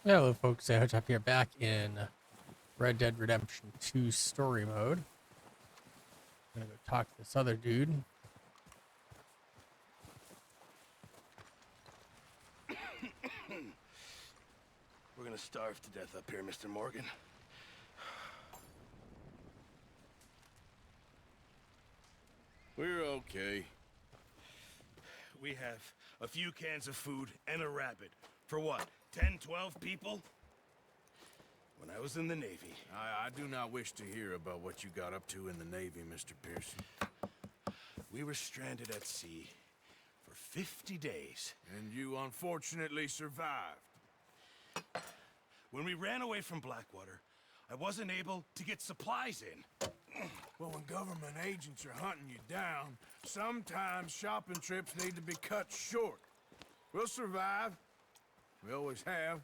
Hello folks, Zehotep here, back in Red Dead Redemption 2 story mode. I'm gonna go talk to this other dude. We're gonna starve to death up here, Mr. Morgan. We're okay. We have a few cans of food and a rabbit. For what, 10, 12 people? When I was in the Navy... I do not wish to hear about what you got up to in the Navy, Mr. Pearson. We were stranded at sea for 50 days. And you unfortunately survived. When we ran away from Blackwater, I wasn't able to get supplies in. Well, when government agents are hunting you down, sometimes shopping trips need to be cut short. We'll survive. We always have.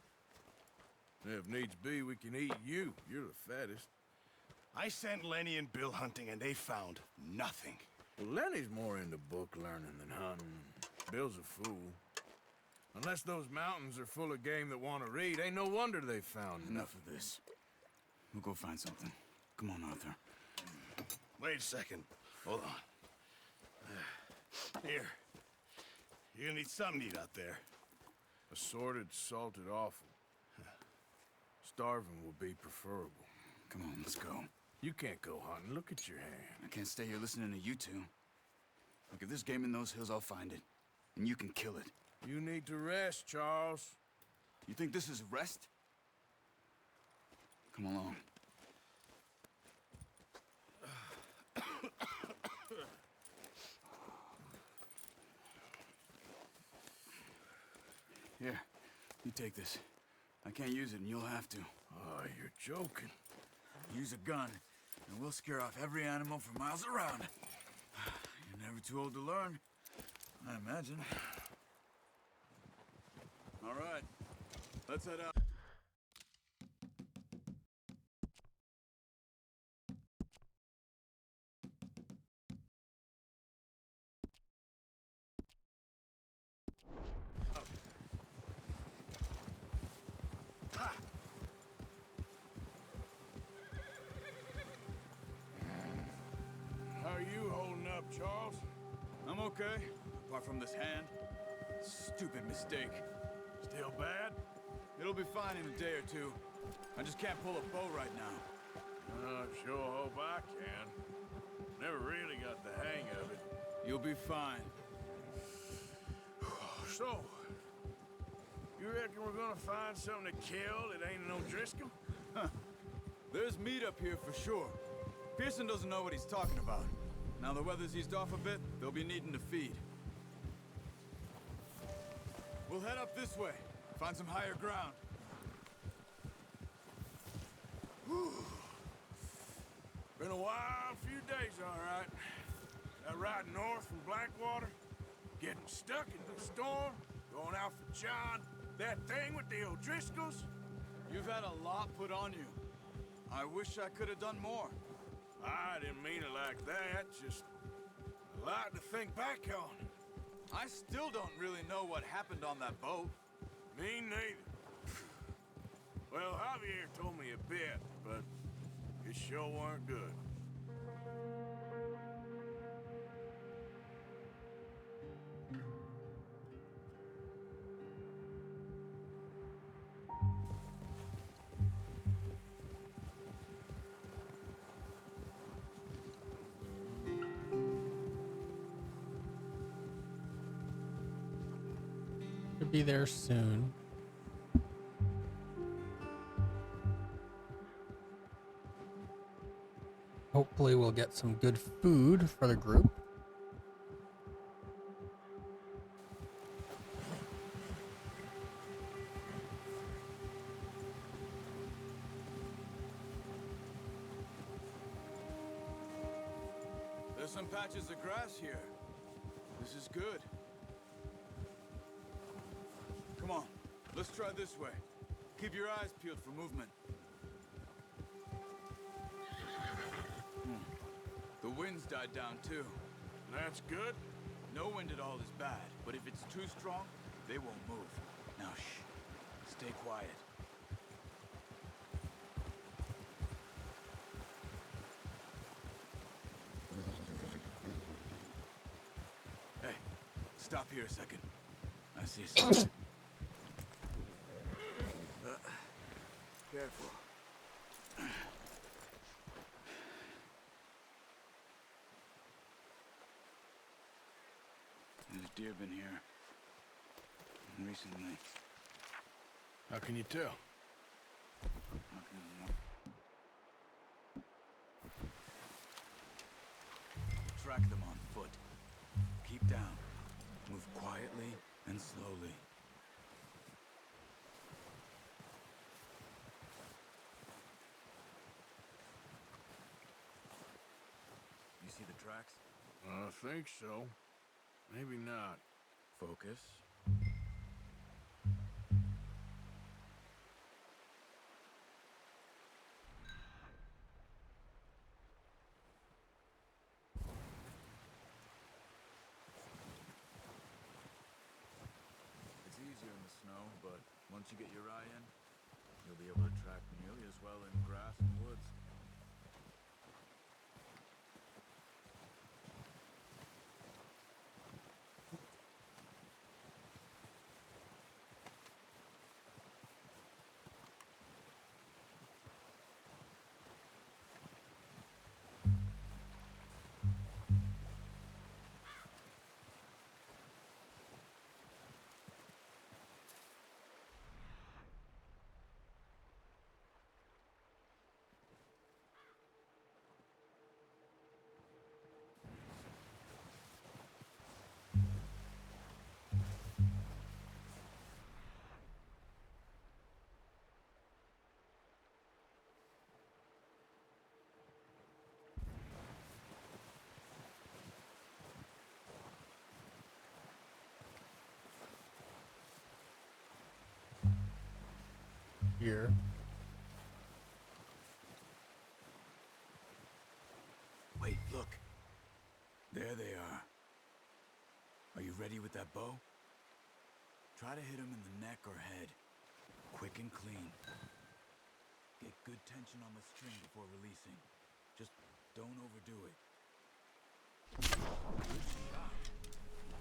If needs be, we can eat you. You're the fattest. I sent Lenny and Bill hunting, and they found nothing. Well, Lenny's more into book learning than hunting. Bill's a fool. Unless those mountains are full of game that want to read, ain't no wonder they found Enough of this. We'll go find something. Come on, Arthur. Wait a second. Hold on. Here. You're gonna need something to eat out there. Assorted, salted offal. Starving will be preferable. Come on, let's go. You can't go hunting. Look at your hand. I can't stay here listening to you two. Look, if there's game in those hills, I'll find it. And you can kill it. You need to rest, Charles. You think this is rest? Come along. Here, you take this. I can't use it, and you'll have to. Oh, you're joking. Use a gun, and we'll scare off every animal for miles around. You're never too old to learn, I imagine. All right, let's head out. How are you holding up, Charles? I'm okay, apart from this hand. Stupid mistake. Still bad? It'll be fine in a day or two. I just can't pull a bow right now. I sure hope I can. Never really got the hang of it. You'll be fine. So, you reckon we're gonna find something to kill that ain't no Driscoll? There's meat up here for sure. Pearson doesn't know what he's talking about. Now the weather's eased off a bit, they'll be needing to feed. We'll head up this way, find some higher ground. Whew. Been a wild few days, all right. That ride north from Blackwater, getting stuck in the storm, going out for John, that thing with the O'Driscolls. You've had a lot put on you. I wish I could have done more. I didn't mean it like that, just a lot to think back on. I still don't really know what happened on that boat. Me neither. Well, Javier told me a bit, but it sure weren't good. Should be there soon. Hopefully we'll get some good food for the group. There's some patches of grass here. This is good. Come on, let's try this way. Keep your eyes peeled for movement. The wind's died down too. That's good. No wind at all is bad, but if it's too strong, they won't move. Now shh, stay quiet. Stop here a second. I see something. Careful. There's deer been here recently. How can you tell? Track them on foot. Keep down. Move quietly and slowly. You see the tracks? I think so. Maybe not. Focus. It's easier in the snow, but once you get your eye in, you'll be able to track nearly as well in grass and woods. Here. Wait, look. There they are. Are you ready with that bow? Try to hit him in the neck or head. Quick and clean. Get good tension on the string before releasing. Just don't overdo it. Good shot.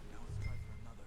Now let's try for another.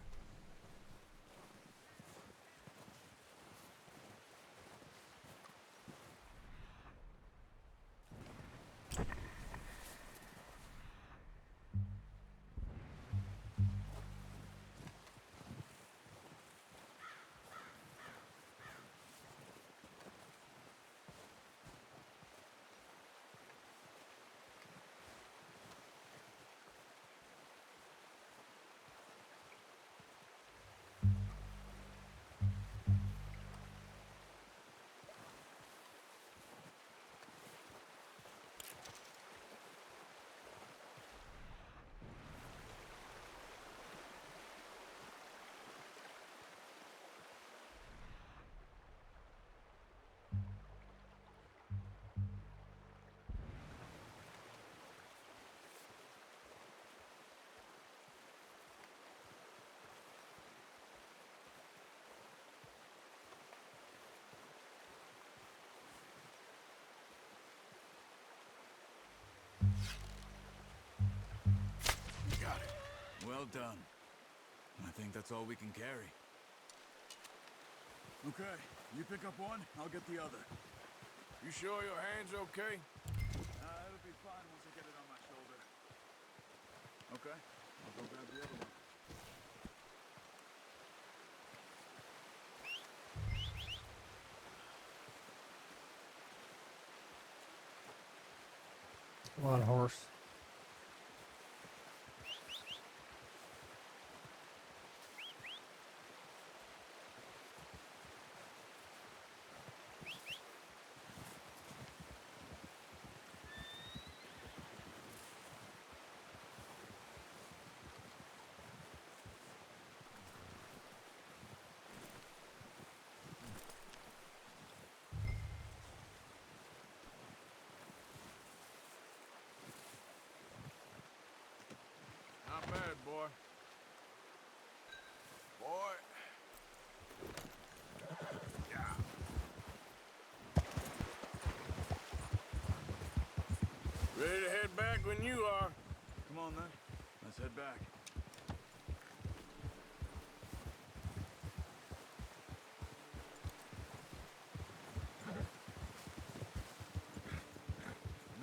Got it. Well done. I think that's all we can carry. Okay, you pick up one, I'll get the other. You sure your hand's okay? It'll be fine once I get it on my shoulder. Okay, I'll go grab the other one. Come on, horse. Not bad, boy. Boy. Yeah. Ready to head back when you are. Come on then, let's head back.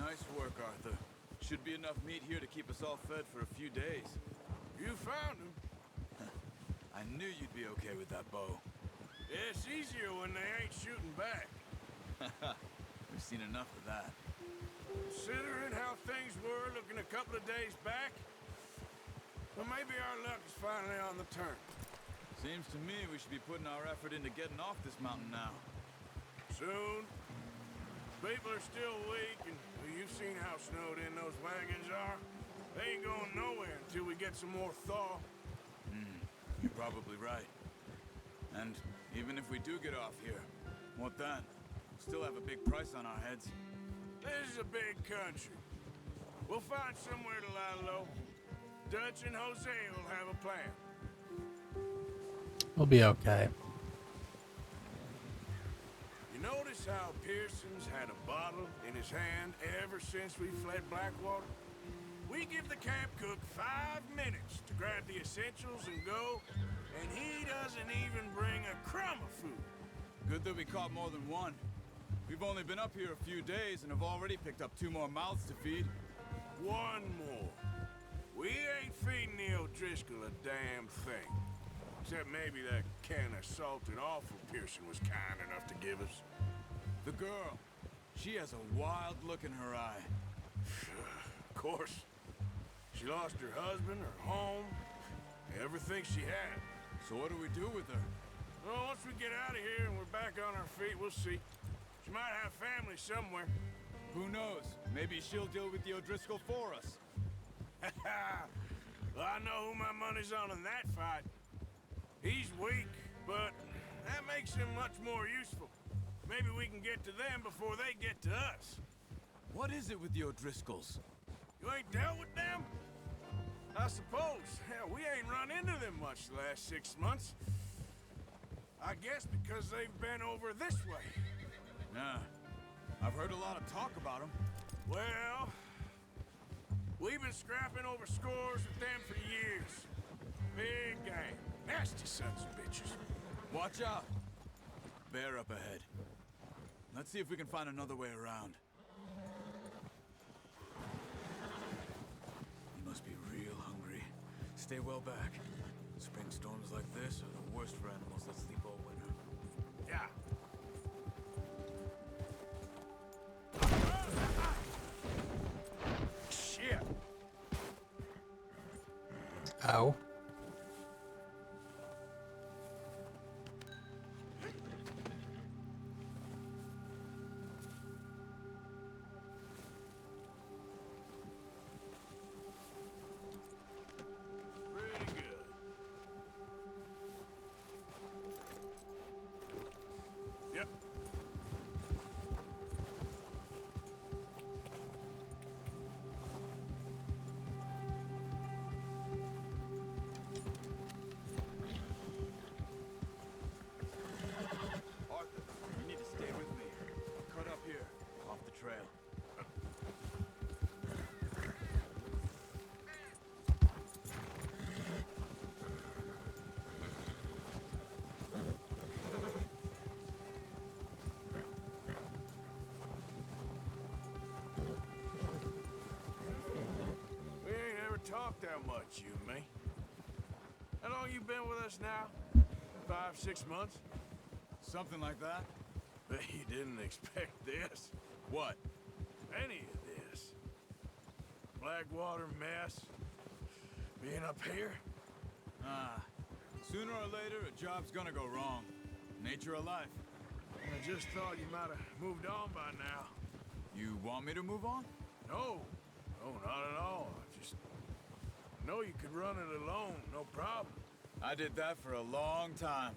Nice work, Arthur. Should be enough meat here to keep us all fed for a few days. You found him. I knew you'd be okay with that bow. Yeah, it's easier when they ain't shooting back. We've seen enough of that. Considering how things were looking a couple of days back, well, maybe our luck is finally on the turn. Seems to me we should be putting our effort into getting off this mountain now. Soon. People are still weak, and well, you've seen how snowed in those wagons are. They ain't going nowhere until we get some more thaw. You're probably right. And even if we do get off here, what then? Still have a big price on our heads. This is a big country. We'll find somewhere to lie low. Dutch and Jose will have a plan. We'll be okay. You notice how Pearson's had a bottle in his hand ever since we fled Blackwater? We give the camp cook 5 minutes to grab the essentials and go, and he doesn't even bring a crumb of food. Good that we caught more than one. We've only been up here a few days and have already picked up 2 more mouths to feed. 1 more. We ain't feeding the O'Driscoll a damn thing. Except maybe that can of salted offal Pearson was kind enough to give us. The girl. She has a wild look in her eye. Of course. She lost her husband, her home, everything she had. So what do we do with her? Well, once we get out of here and we're back on our feet, we'll see. She might have family somewhere. Who knows? Maybe she'll deal with the O'Driscoll for us. Well, I know who my money's on in that fight. He's weak, but that makes him much more useful. Maybe we can get to them before they get to us. What is it with the O'Driscolls? You ain't dealt with them? I suppose. Hell, we ain't run into them much the last 6 months. I guess because they've been over this way. Nah. I've heard a lot of talk about them. Well, we've been scrapping over scores with them for years. Big gang. Nasty sons of bitches. Watch out! Bear up ahead. Let's see if we can find another way around. You must be real hungry. Stay well back. Spring storms like this are the worst for animals that sleep all winter. Yeah. Shit. Ow. Pretty good. Yep. Arthur, you need to stay with me. Cut up here, off the trail. We ain't ever talked that much, you and me. How long you been with us now? 5, 6 months? Something like that? Bet you didn't expect this. What? Any of this. Blackwater mess. Being up here. Ah. Sooner or later, a job's gonna go wrong. Nature of life. I just thought you might have moved on by now. You want me to move on? No. No, not at all. I just know you could run it alone, no problem. I did that for a long time.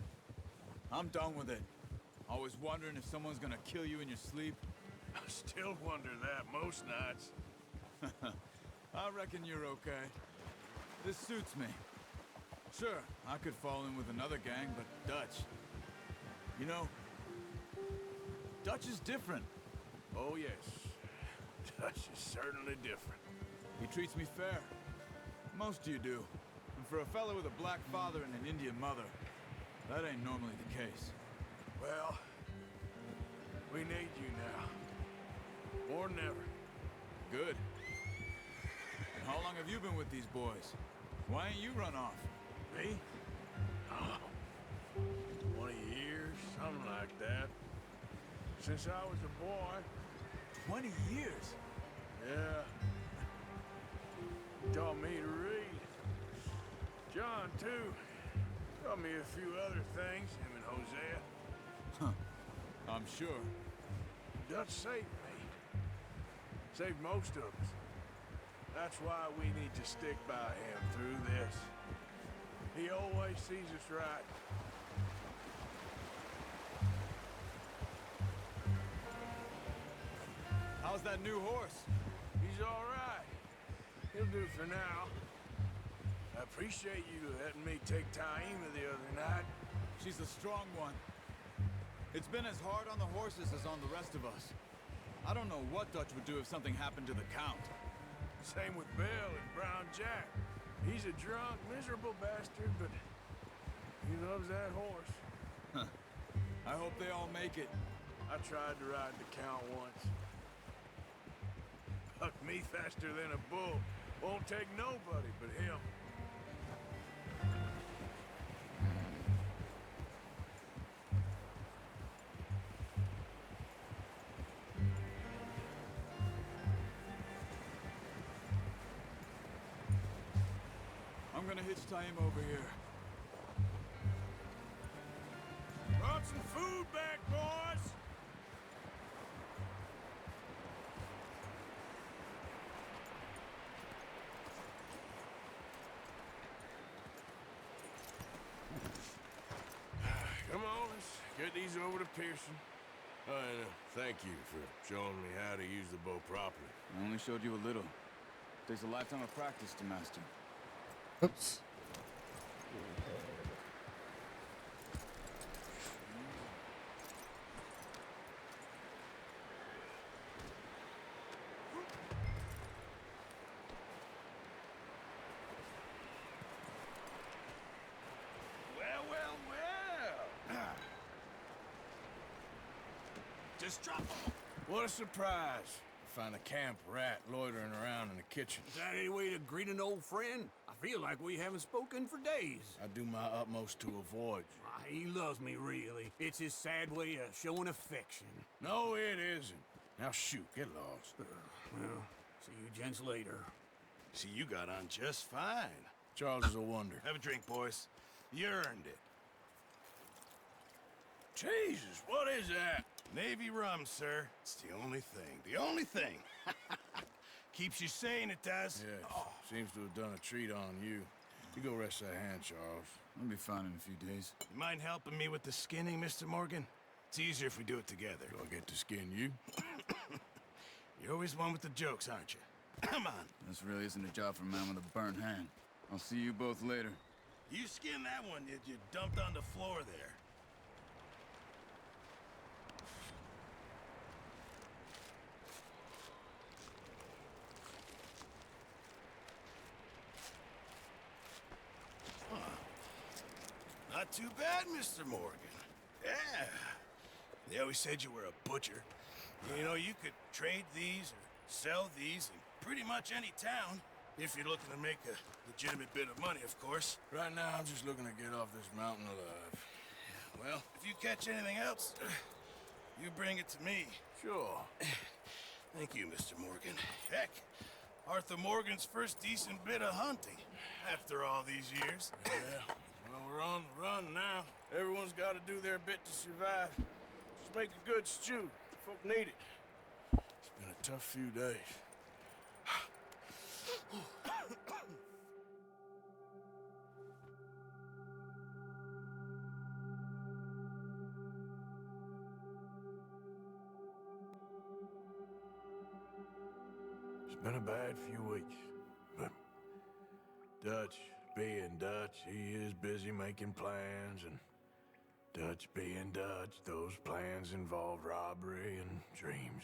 I'm done with it. Always wondering if someone's gonna kill you in your sleep. I still wonder that most nights. I reckon you're okay. This suits me. Sure, I could fall in with another gang, but Dutch... You know, Dutch is different. Oh, yes. Dutch is certainly different. He treats me fair. Most of you do. And for a fella with a black father and an Indian mother, that ain't normally the case. Well, we need you now. More than ever. Good. And how long have you been with these boys? Why ain't you run off? Me? Oh, 20 years, something like that. Since I was a boy. 20 years? Yeah. He taught me to read. John, too. Taught me a few other things, him and Hosea. Huh. I'm sure. Dutch saved me. Saved most of us. That's why we need to stick by him through this. He always sees us right. How's that new horse? He's all right. He'll do for now. I appreciate you letting me take Taima the other night. She's a strong one. It's been as hard on the horses as on the rest of us. I don't know what Dutch would do if something happened to the Count. Same with Bill and Brown Jack. He's a drunk, miserable bastard, but he loves that horse. Huh. I hope they all make it. I tried to ride the Count once. Bucked me faster than a bull. Won't take nobody but him. I'm gonna hitch Taima over here. Brought some food back, boys! Come on, let's get these over to Pearson. And thank you for showing me how to use the bow properly. I only showed you a little. Takes a lifetime of practice to master. Oops. Well. Just drop them. What a surprise. Find a camp rat loitering around in the kitchen. Is that any way to greet an old friend? I feel like we haven't spoken for days. I do my utmost to avoid you. He loves me, really. It's his sad way of showing affection. No, it isn't. Now shoot, get lost. Well, see you gents later. See, you got on just fine. Charles is a wonder. Have a drink, boys. You earned it. Jesus, what is that? Navy rum, sir. It's the only thing. The only thing. Keeps you sane, it does. Yes, seems to have done a treat on you. You go rest that hand, Charles. I'll be fine in a few days. You mind helping me with the skinning, Mr. Morgan? It's easier if we do it together. Do I get to skin you? You're always one with the jokes, aren't you? Come on. This really isn't a job for a man with a burnt hand. I'll see you both later. You skinned that one that you dumped on the floor there. Not too bad, Mr. Morgan. Yeah. They always said you were a butcher. You know, you could trade these or sell these in pretty much any town, if you're looking to make a legitimate bit of money, of course. Right now, I'm just looking to get off this mountain alive. Well, if you catch anything else, you bring it to me. Sure. Thank you, Mr. Morgan. Heck, Arthur Morgan's first decent bit of hunting after all these years. Yeah. Well, we're on the run now. Everyone's got to do their bit to survive. Just make a good stew. Folk need it. It's been a tough few days. It's been a bad few weeks, but Dutch being Dutch, he is busy making plans, and Dutch being Dutch, those plans involve robbery and dreams.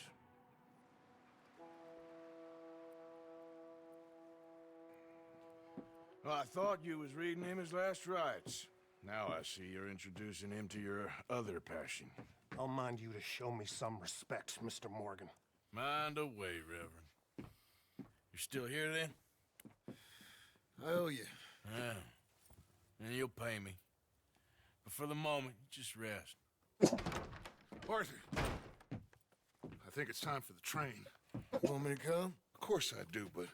Well, I thought you was reading him his last rites. Now I see you're introducing him to your other passion. I'll mind you to show me some respect, Mr. Morgan. Mind away, Reverend. You're still here then? I owe you. Yeah. And you'll pay me. But for the moment, just rest. Arthur, I think it's time for the train. You want me to come? Of course I do, but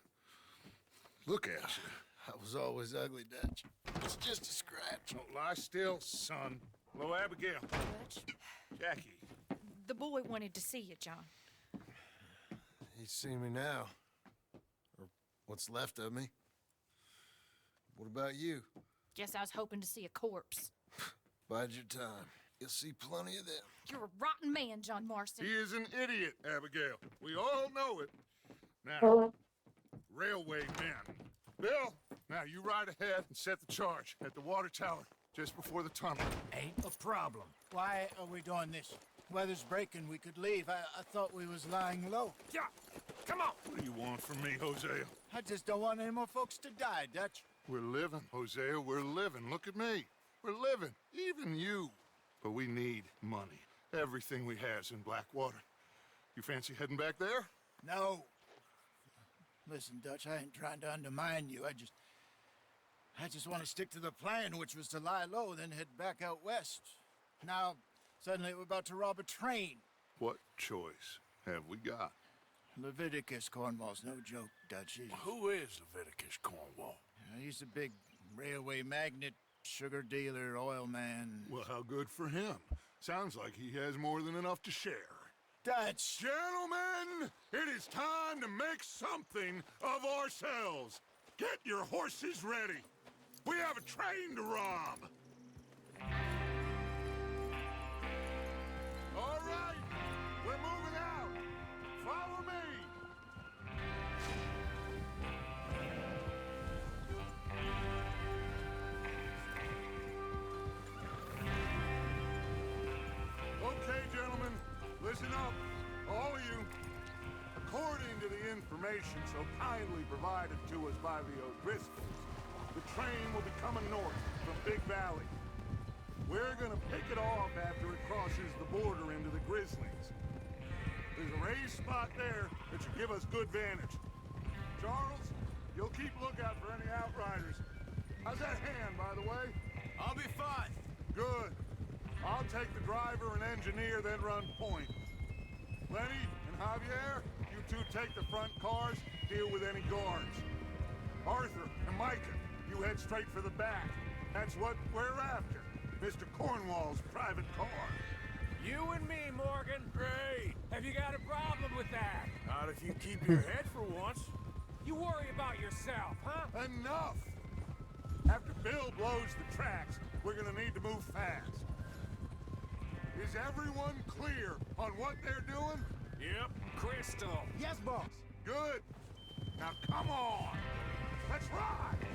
look at you. I was always ugly, Dutch. It's just a scratch. Don't lie still, son. Hello, Abigail. Dutch, Jackie. the boy wanted to see you, John. He's seen me now. Or what's left of me. What about you? Guess I was hoping to see a corpse. Bide your time. You'll see plenty of them. You're a rotten man, John Marston. He is an idiot, Abigail. We all know it. Now, railway men. Bill, now you ride ahead and set the charge at the water tower just before the tunnel. Ain't a problem. Why are we doing this? Weather's breaking, we could leave. I thought we was lying low. Yeah, come on. What do you want from me, Hosea? I just don't want any more folks to die, Dutch. We're living, Hosea. We're living. Look at me. We're living. Even you. But we need money. Everything we has in Blackwater. You fancy heading back there? No. Listen, Dutch, I ain't trying to undermine you. I just want to stick to the plan, which was to lie low, then head back out west. Now, suddenly we're about to rob a train. What choice have we got? Leviticus Cornwall's no joke, Dutch. Who is Leviticus Cornwall? He's a big railway magnate, sugar dealer, oil man. Well, how good for him. Sounds like he has more than enough to share. Dutch! Gentlemen, it is time to make something of ourselves. Get your horses ready. We have a train to rob. All right, we're moving out. Follow me. Okay, gentlemen, listen up, all of you. According to the information so kindly provided to us by the O'Driscolls, the train will be coming north from Big Valley. We're gonna pick it off after it crosses the border into the Grizzlies. There's a raised spot there that should give us good vantage. Charles, you'll keep lookout for any outriders. How's that hand, by the way? I'll be fine. Good. I'll take the driver and engineer, then run point. Lenny and Javier, you two take the front cars, deal with any guards. Arthur and Micah, you head straight for the back. That's what we're after. Mr. Cornwall's private car. You and me, Morgan. Great. Have you got a problem with that? Not if you keep your head for once. You worry about yourself, huh? Enough! After Bill blows the tracks, we're gonna need to move fast. Is everyone clear on what they're doing? Yep, crystal. Yes, boss. Good. Now come on. Let's ride.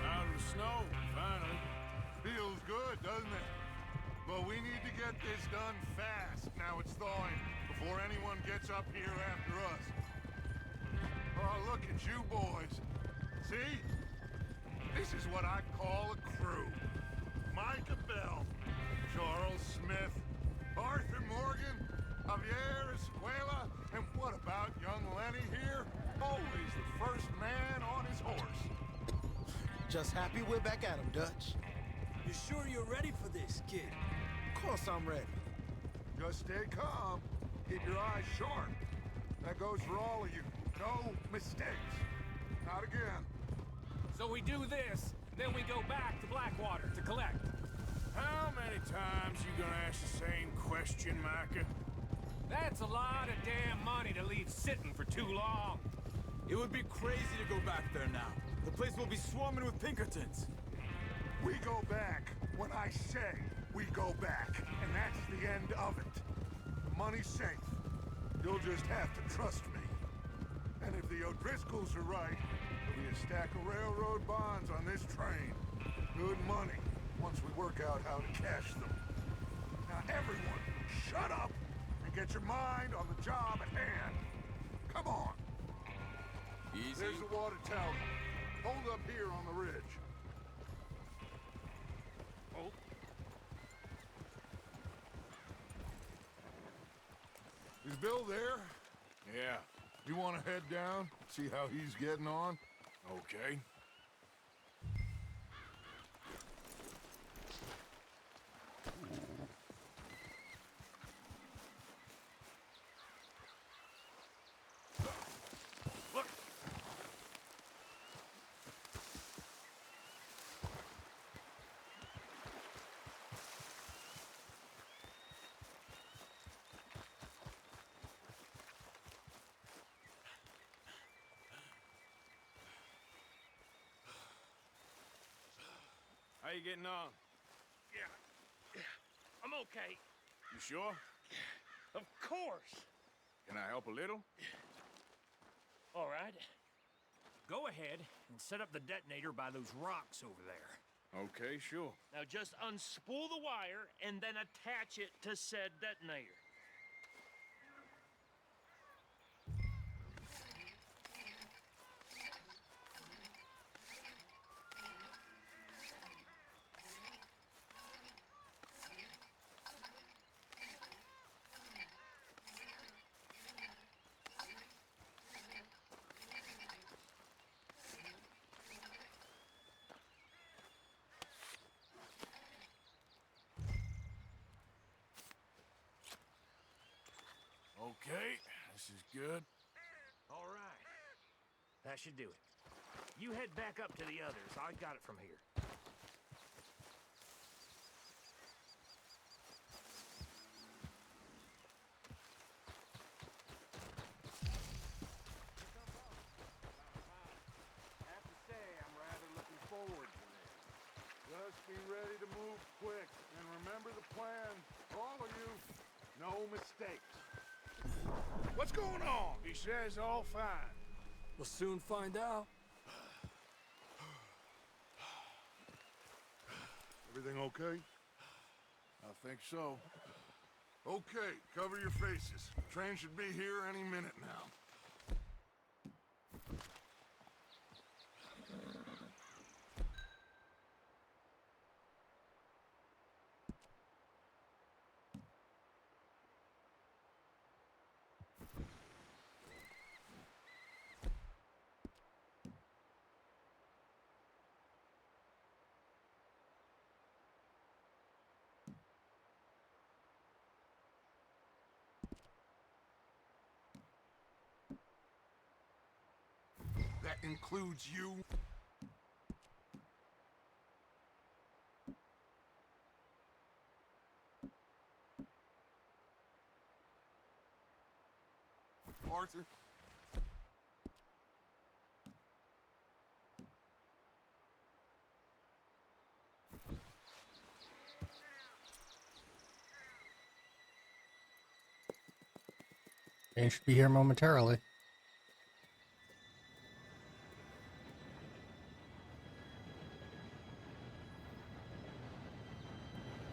Out of the snow, finally. Feels good, doesn't it? But we need to get this done fast. Now it's thawing, before anyone gets up here after us. Oh, look at you boys. See? This is what I call a crew. Micah Bell, Charles Smith, Arthur Morgan, Javier Escuela, and what about young Lenny here? Always the first man on his horse. Just happy we're back at him, Dutch. You sure you're ready for this, kid? Of course I'm ready. Just stay calm. Keep your eyes sharp. That goes for all of you. No mistakes. Not again. So we do this, then we go back to Blackwater to collect. How many times you gonna ask the same question, Micah? That's a lot of damn money to leave sitting for too long. It would be crazy to go back there now. The place will be swarming with Pinkertons. We go back when I say we go back, and that's the end of it. The money's safe. You'll just have to trust me. And if the O'Driscolls are right, there'll be a stack of railroad bonds on this train. Good money, once we work out how to cash them. Now everyone, shut up and get your mind on the job at hand. Come on. Easy. There's the water tower. Hold up here on the ridge. Oh. Is Bill there? Yeah. You want to head down, see how he's getting on? Okay. Look! How you getting on? Yeah. I'm okay. You sure? Of course. Can I help a little? All right. Go ahead and set up the detonator by those rocks over there. Okay, sure. Now just unspool the wire and then attach it to said detonator. Okay, this is good. All right. That should do it. You head back up to the others. I got it from here. I have to say, I'm rather looking forward to this. Just be ready to move quick, and remember the plan. All of you, no mistakes. What's going on? He says all fine. We'll soon find out. Everything okay? I think so. Okay, cover your faces. Train should be here any minute now. That includes you. Arthur. They should be here momentarily.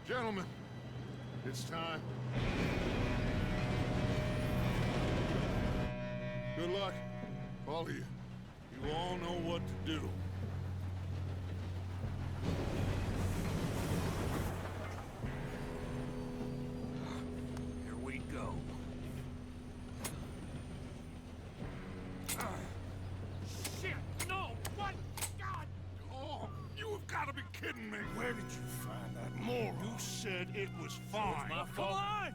Gentlemen, it's time. Good luck, all of you. You all know what to do. Here we go. Shit! No! What? God! Oh, you have got to be kidding me. Where did you find that moron? You said it was fine. My Come fault. on!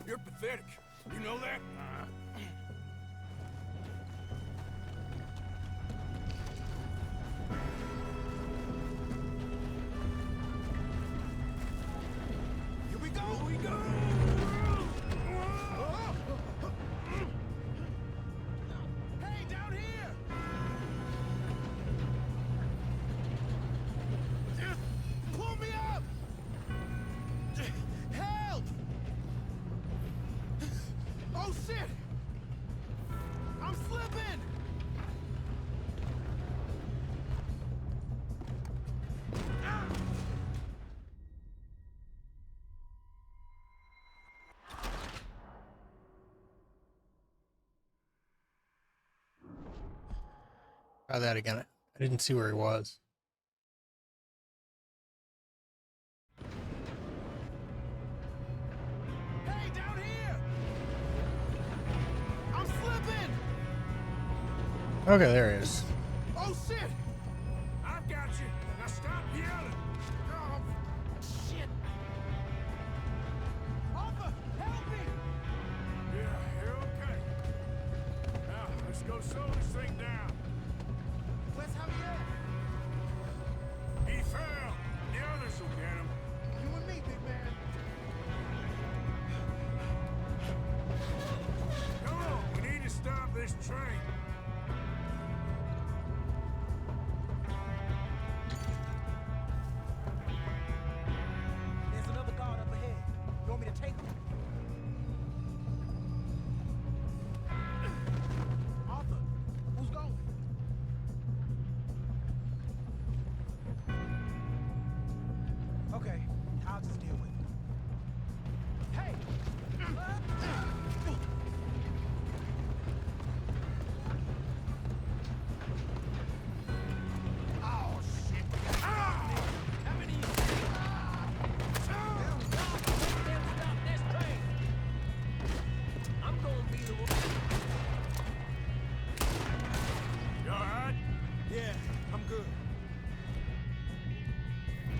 You're pathetic. You know that? Here we go! Here we go! Hey, down here! Try that again. I didn't see where he was. Hey, down here! I'm slipping! Okay, there he is. Oh, shit! I've got you. Now stop yelling. Oh, shit. Arthur, help me! Yeah, you're okay. Now, let's go slow this thing down. Where's Javier? He fell. The others will get him. You and me, big man. Come on, we need to stop this train. There's another guard up ahead. You want me to take him? Arthur, who's going? Okay, I'll just deal with it. Hey! Oh, shit! Ah! How many? Stop this train! I'm gonna be the one. You all right? Yeah, I'm good.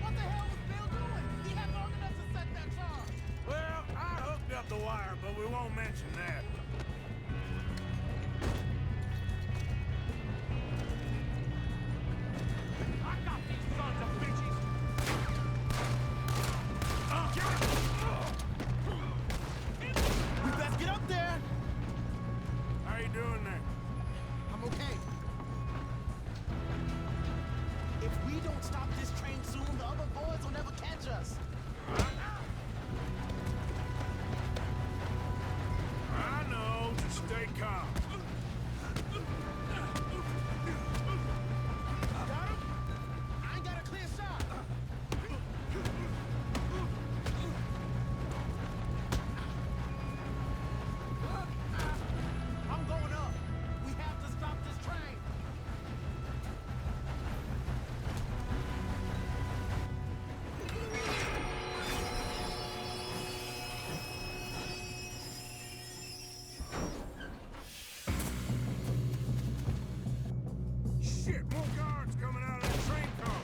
What the hell was Bill doing? He had long enough to set that charge. Well, I hooked up the wire, but we won't mention that. I got these sons of bitches! We best get up there. How you doing there? I'm okay. If we don't stop this train soon, the other boys will never catch us. I know. Just stay calm. Got him? I ain't got a clear shot. I'm going up. We have to stop this train. Shit, more guards coming out of that train car.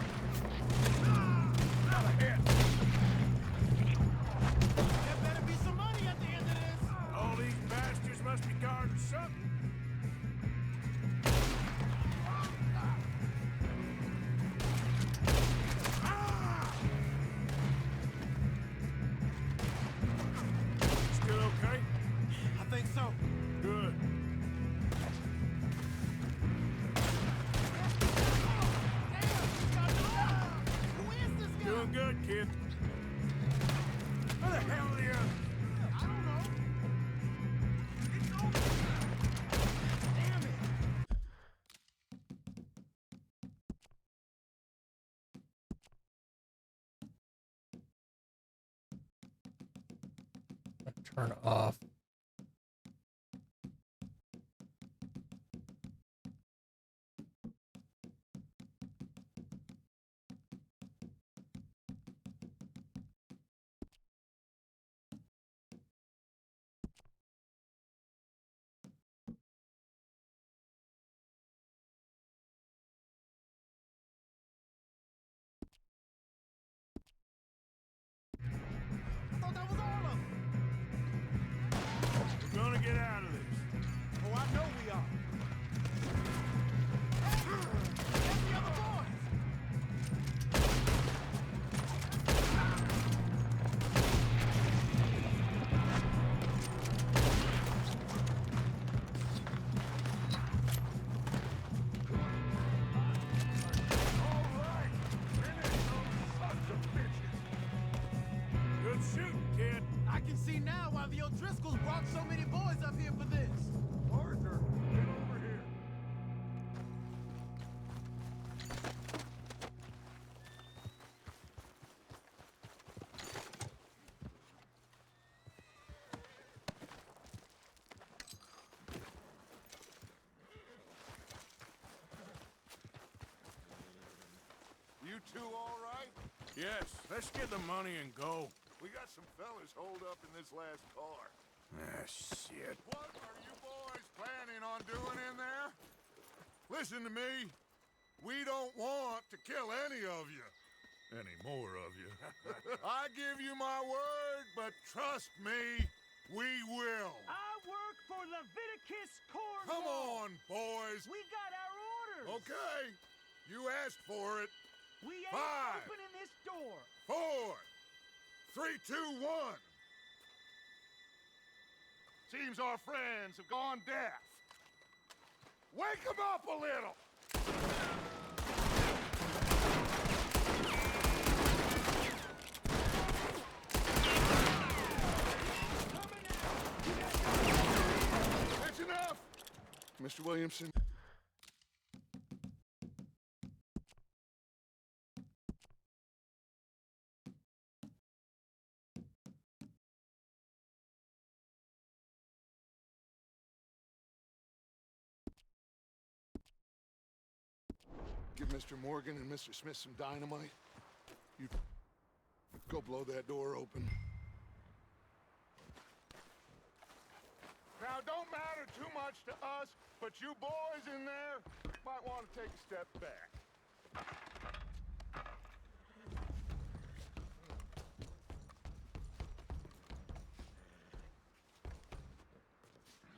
Another hit. There better be some money at the end of this. All these bastards must be guarding something. Still okay? I think so. Good. Who is this guy? Doing good, kid. Where the hell are the others? I don't know. It's over. Damn it. Turn off. I thought that was all of them. We're gonna get out of this. Oh, I know we are. That's the other boys. Good shooting, kid. I can see now why the O'Driscolls brought so many boys up here for this. Arthur, get over here. two all right? Yes, let's get the money and go. We got some fellas holed up in this last car. Ah, shit. What are you boys planning on doing in there? Listen to me. We don't want to kill any of you. Any more of you. I give you my word, but trust me, we will. I work for Leviticus Cornwall. Come on, boys. We got our orders. Okay. You asked for it. We ain't 5, opening this door. 4, 3, 2, 1. Seems our friends have gone deaf. Wake them up a little. That's enough, Mr. Williamson. Give Mr. Morgan and Mr. Smith some dynamite. You go blow that door open. Now, don't matter too much to us, but you boys in there might want to take a step back.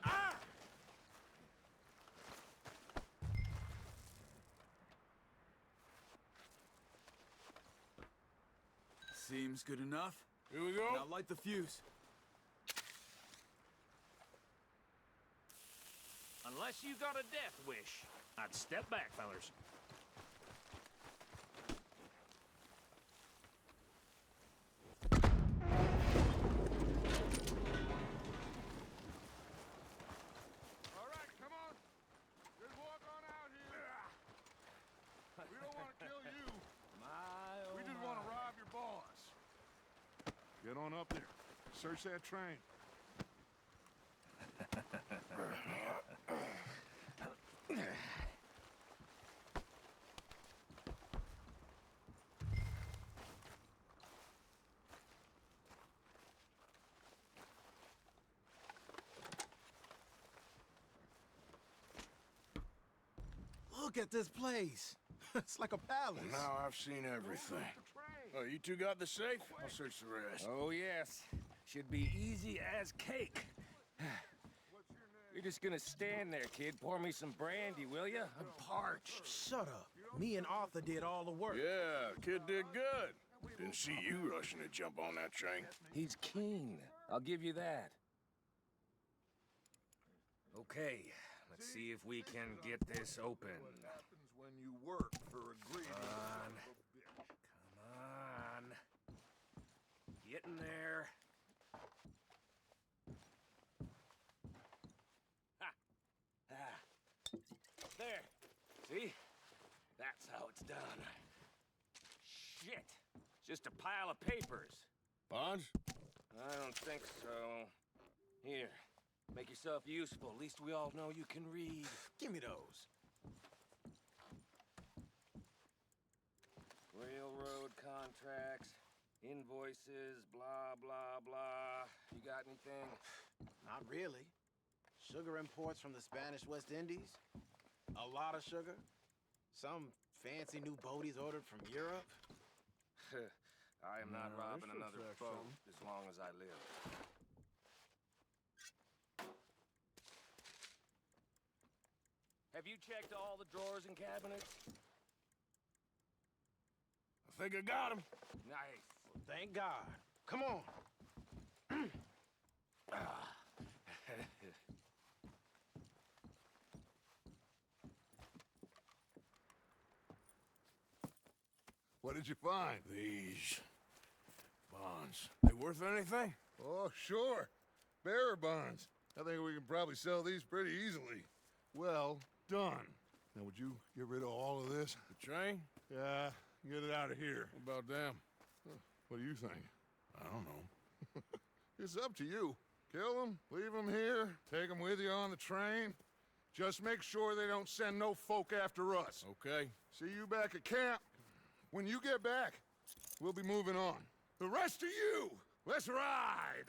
Ah! Seems good enough. Here we go. Now light the fuse. Unless you got a death wish, I'd step back, fellers. All right, come on. Just walk on out here. We don't want to kill you. We just want to rob your boss. Get on up there. Search that train. Look at this place. It's like a palace. Now I've seen everything. Oh, you two got the safe? I'll search the rest. Oh, yes. Should be easy as cake. You're just gonna stand there, kid. Pour me some brandy, will you? I'm parched. Shut up. Me and Arthur did all the work. Yeah, kid did good. Didn't see you rushing to jump on that train. He's keen. I'll give you that. Okay, let's see if we can get this open. What happens when you work for a greedy on. son of a bitch? Come on. Get in there. Ha! Ah. There. See? That's how it's done. Shit. Just a pile of papers. Bonds? I don't think so. Here. Make yourself useful. At least we all know you can read. Give me those. Railroad contracts, invoices, blah, blah, blah. You got anything? Not really. Sugar imports from the Spanish West Indies. A lot of sugar. Some fancy new boaties ordered from Europe. I am not No, robbing this looks another like boat something. as long as I live. Have you checked all the drawers and cabinets? I think I got him. Nice. Thank God. Come on. What did you find? These bonds. They worth anything? Oh, sure. Bearer bonds. I think we can probably sell these pretty easily. Well done. Now, would you get rid of all of this? The train? Yeah, get it out of here. What about them? What do you think? I don't know. It's up to you. Kill them, leave them here, take them with you on the train. Just make sure they don't send no folk after us. Okay. See you back at camp. When you get back, we'll be moving on. The rest of you, let's ride!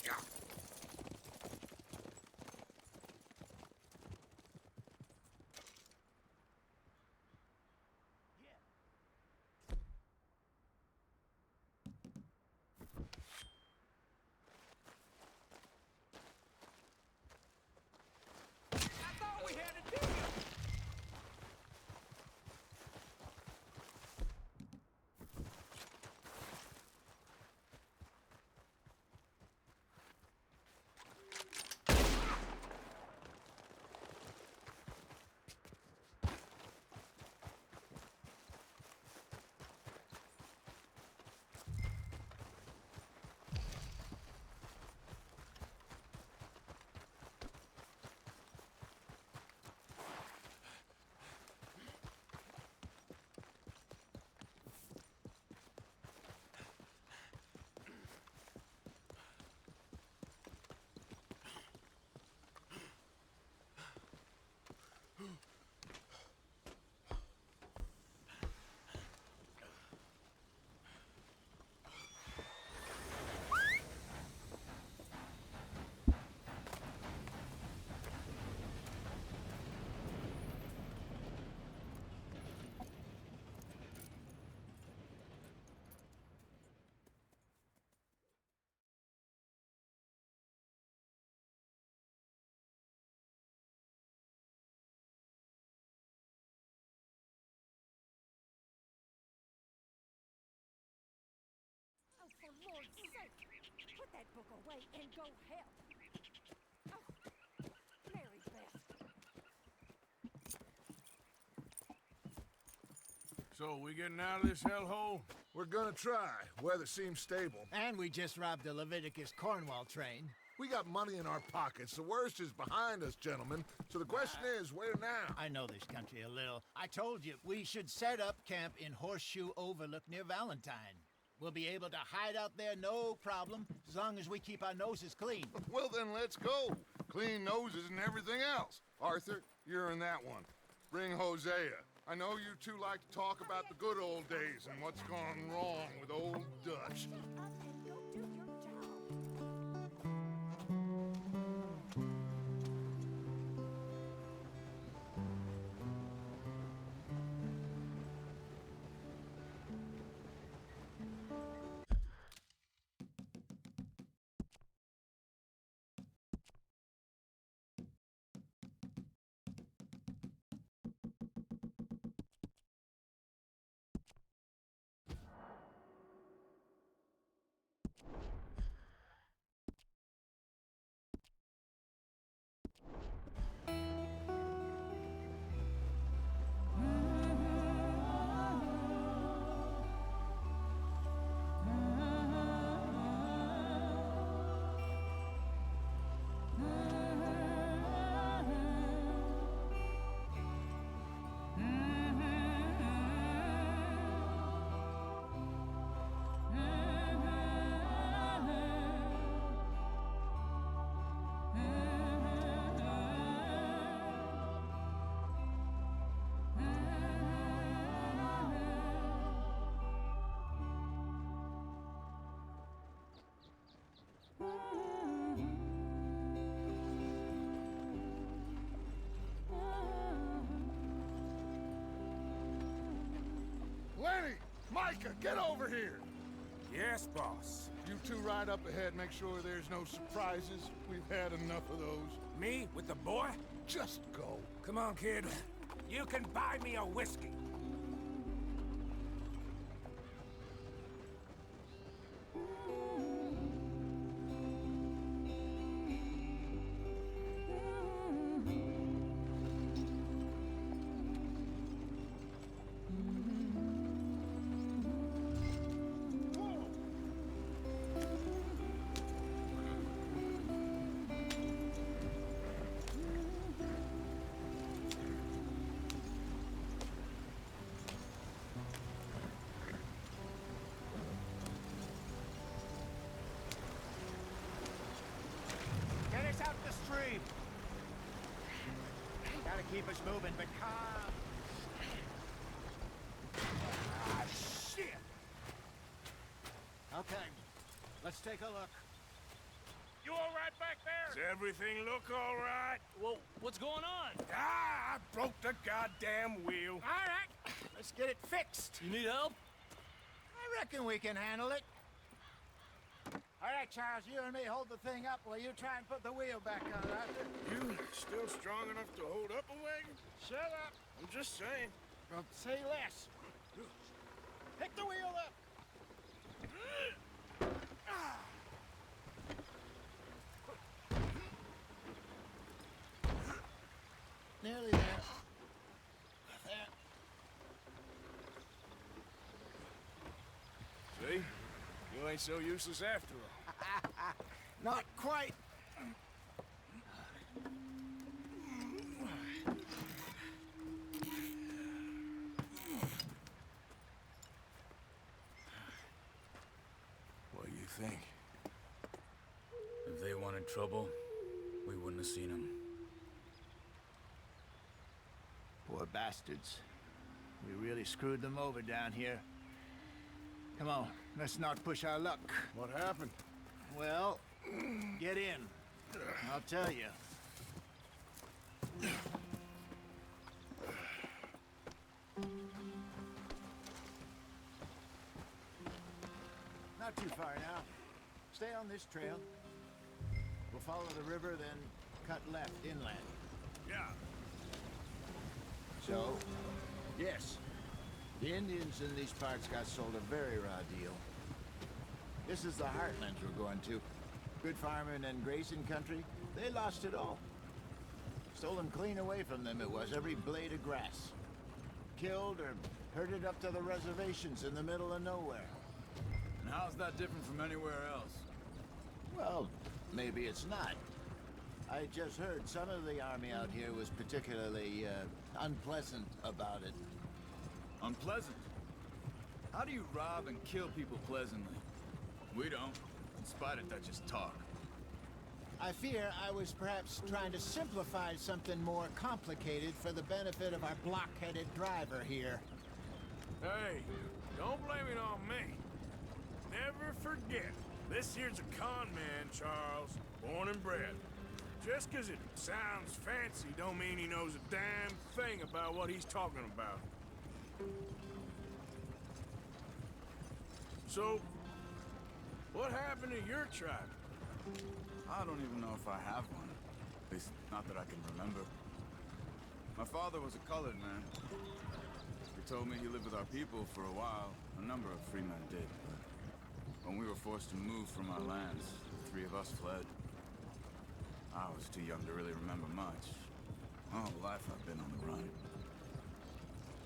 Yeah. I thought we had a deal! Oh, for Lord's sake, put that book away and go help. Oh, Mary Beth. So, we getting out of this hellhole? We're gonna try. Weather seems stable. And we just robbed the Leviticus Cornwall train. We got money in our pockets. The worst is behind us, gentlemen. So the question is, where now? I know this country a little. I told you, we should set up camp in Horseshoe Overlook near Valentine. We'll be able to hide out there no problem, as long as we keep our noses clean. Well, then let's go. Clean noses and everything else. Arthur, you're in that one. Bring Hosea. I know you two like to talk about the good old days and what's gone wrong with old Dutch. Shut up and go do your job. Lenny! Micah, get over here! Yes, boss. You two ride up ahead, make sure there's no surprises. We've had enough of those. Me with the boy? Just go. Come on, kid. You can buy me a whiskey. Get us out the stream. Gotta keep us moving, but calm. Okay, let's take a look. You all right back there? Does everything look all right? Well, what's going on? Ah, I broke the goddamn wheel. All right, let's get it fixed. You need help? I reckon we can handle it. All right, Charles, you and me hold the thing up while you try and put the wheel back on, Arthur. You still strong enough to hold up a wagon? Shut up. I'm just saying. Well, say less. Pick the wheel up. Nearly there. There. See? You ain't so useless after all. Not quite. What do you think? If they wanted trouble, we wouldn't have seen them. Poor bastards. We really screwed them over down here. Come on, let's not push our luck. What happened? Well, get in. I'll tell you. Not too far now. Stay on this trail. We'll follow the river, then cut left inland. Yeah. So, yes, the Indians in these parts got sold a very raw deal. This is the heartlands we're going to. Good farming and grazing country, they lost it all. Stolen clean away from them it was, every blade of grass. Killed or herded up to the reservations in the middle of nowhere. And how's that different from anywhere else? Well, maybe it's not. I just heard some of the army out here was particularly, unpleasant about it. Unpleasant? How do you rob and kill people pleasantly? We don't, in spite of Dutch's talk. I fear I was perhaps trying to simplify something more complicated for the benefit of our block-headed driver here. Hey, don't blame it on me. Never forget, this here's a con man, Charles, born and bred. Just 'cause it sounds fancy don't mean he knows a damn thing about what he's talking about. So, what happened to your tribe? I don't even know if I have one. At least, not that I can remember. My father was a colored man. He told me he lived with our people for a while. A number of free men did. But when we were forced to move from our lands, the three of us fled. I was too young to really remember much. My whole life I've been on the run.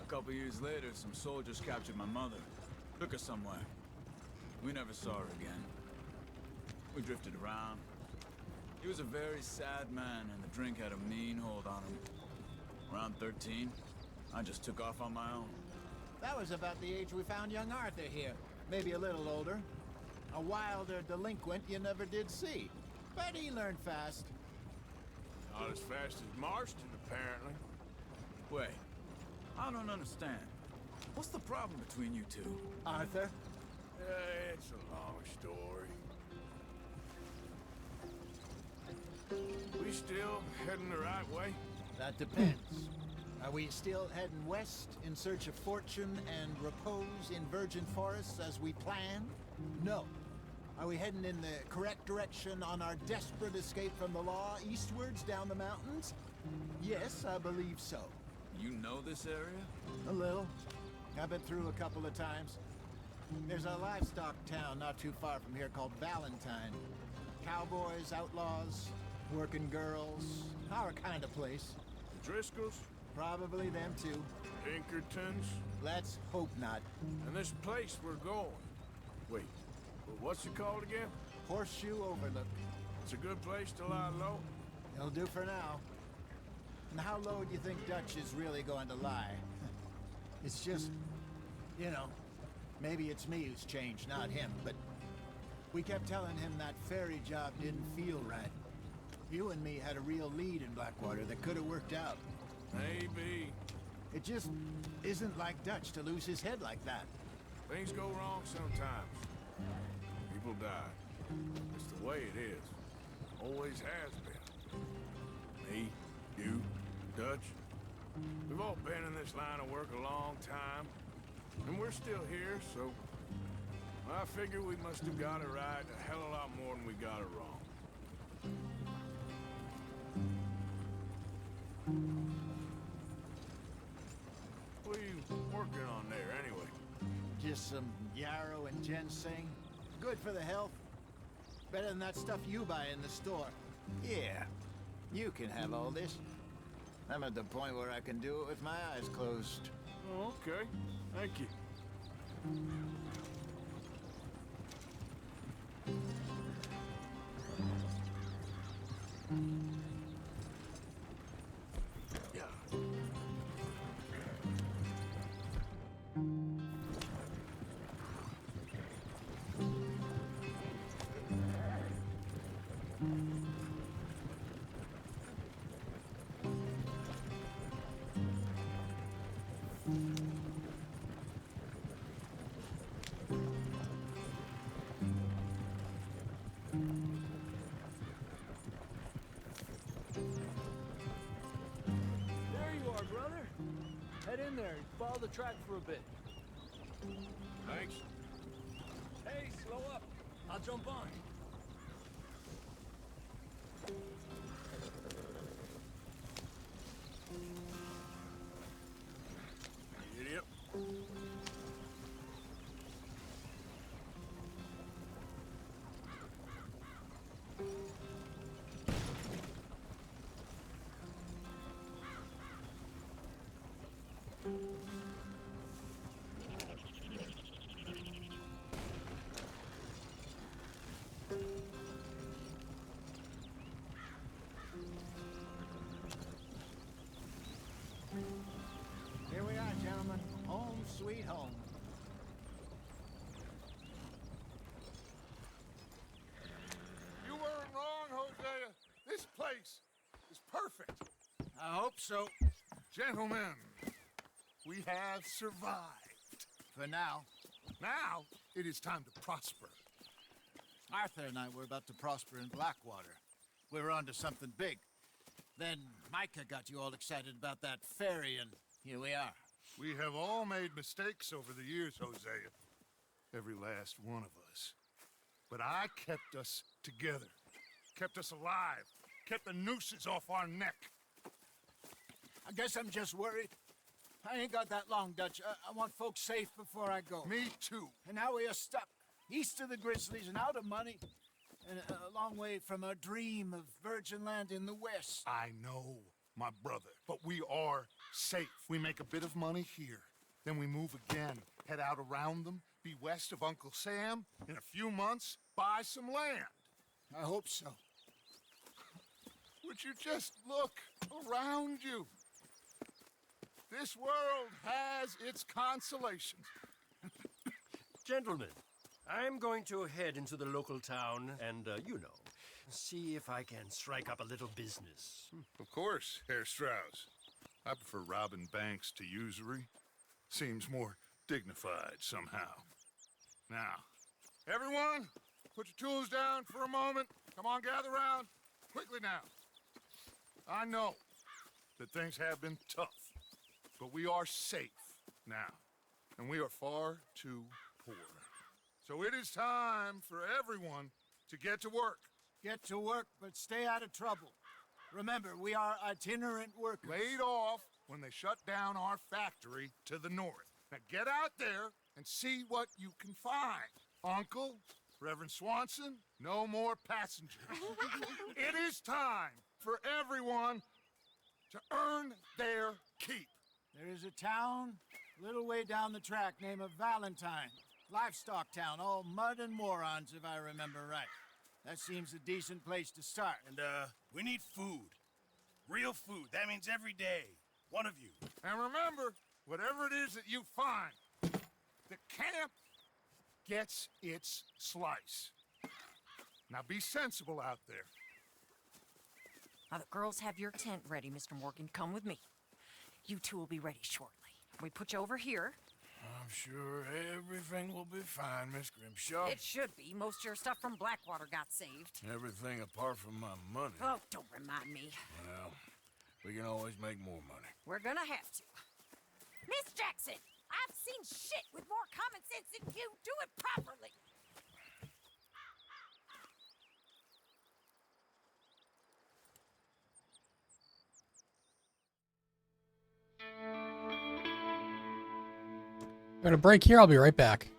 A couple years later, some soldiers captured my mother. Took her somewhere. We never saw her again. We drifted around. He was a very sad man, and the drink had a mean hold on him. Around 13, I just took off on my own. That was about the age we found young Arthur here. Maybe a little older. A wilder delinquent you never did see. But he learned fast. Not as fast as Marston, apparently. Wait, I don't understand. What's the problem between you two? Arthur? It's a long story. We still heading the right way? That depends. Are we still heading west in search of fortune and repose in virgin forests as we planned? No. Are we heading in the correct direction on our desperate escape from the law eastwards down the mountains? Yes, I believe so. You know this area? A little. I've been through a couple of times. There's a livestock town not too far from here called Valentine. Cowboys, outlaws, working girls, our kind of place. The Driscolls? Probably them too. Pinkertons? Let's hope not. And this place we're going. Wait, what's it called again? Horseshoe Overlook. It's a good place to lie low? It'll do for now. And how low do you think Dutch is really going to lie? It's just, you know, maybe it's me who's changed, not him, but we kept telling him that ferry job didn't feel right. You and me had a real lead in Blackwater that could have worked out. Maybe. It just isn't like Dutch to lose his head like that. Things go wrong sometimes. people died. It's the way it is. Always has been. Me, you, Dutch. We've all been in this line of work a long time. And we're still here, so... I figure we must have got it right a hell of a lot more than we got it wrong. What are you working on there, anyway? Just some yarrow and ginseng. Good for the health. Better than that stuff you buy in the store. Yeah, you can have all this. I'm at the point where I can do it with my eyes closed. Oh, okay. Thank you. Yeah. There you are, brother. Head in there and follow the track for a bit. Thanks. Hey, slow up. I'll jump on. Idiot. Here we are, gentlemen. Home sweet home. You weren't wrong, Hosea. This place is perfect. I hope so. Gentlemen, we have survived. For now. Now, it is time to prosper. Arthur and I were about to prosper in Blackwater. We were onto something big. Then Micah got you all excited about that ferry, and here we are. We have all made mistakes over the years, Hosea. Every last one of us. But I kept us together. Kept us alive. Kept the nooses off our neck. I guess I'm just worried. I ain't got that long, Dutch. I want folks safe before I go. Me too. And now we are stuck. East of the Grizzlies and out of money. And a long way from our dream of virgin land in the west. I know, my brother. But we are safe. We make a bit of money here. Then we move again. Head out around them. Be west of Uncle Sam. In a few months, buy some land. I hope so. Would you just look around you? This world has its consolations. Gentlemen, I'm going to head into the local town and, see if I can strike up a little business. Of course, Herr Strauss. I prefer robbing banks to usury. Seems more dignified somehow. Now, everyone, put your tools down for a moment. Come on, gather round. Quickly now. I know that things have been tough, but we are safe now, and we are far too poor. So it is time for everyone to get to work. Get to work, but stay out of trouble. Remember, we are itinerant workers. Laid off when they shut down our factory to the north. Now get out there and see what you can find. Uncle, Reverend Swanson, no more passengers. It is time for everyone to earn their keep. There is a town a little way down the track named Valentine. Livestock town, all mud and morons, if I remember right. That seems a decent place to start. And, we need food. Real food. That means every day. One of you. And remember, whatever it is that you find, the camp gets its slice. Now be sensible out there. Now the girls have your tent ready, Mr. Morgan. Come with me. You two will be ready shortly. We put you over here. I'm sure everything will be fine, Miss Grimshaw. It should be. Most of your stuff from Blackwater got saved. Everything apart from my money. Oh, don't remind me. Well, we can always make more money. We're gonna have to. Miss Jackson, I've seen shit with more common sense than you. Do it properly. I'm gonna break here. I'll be right back.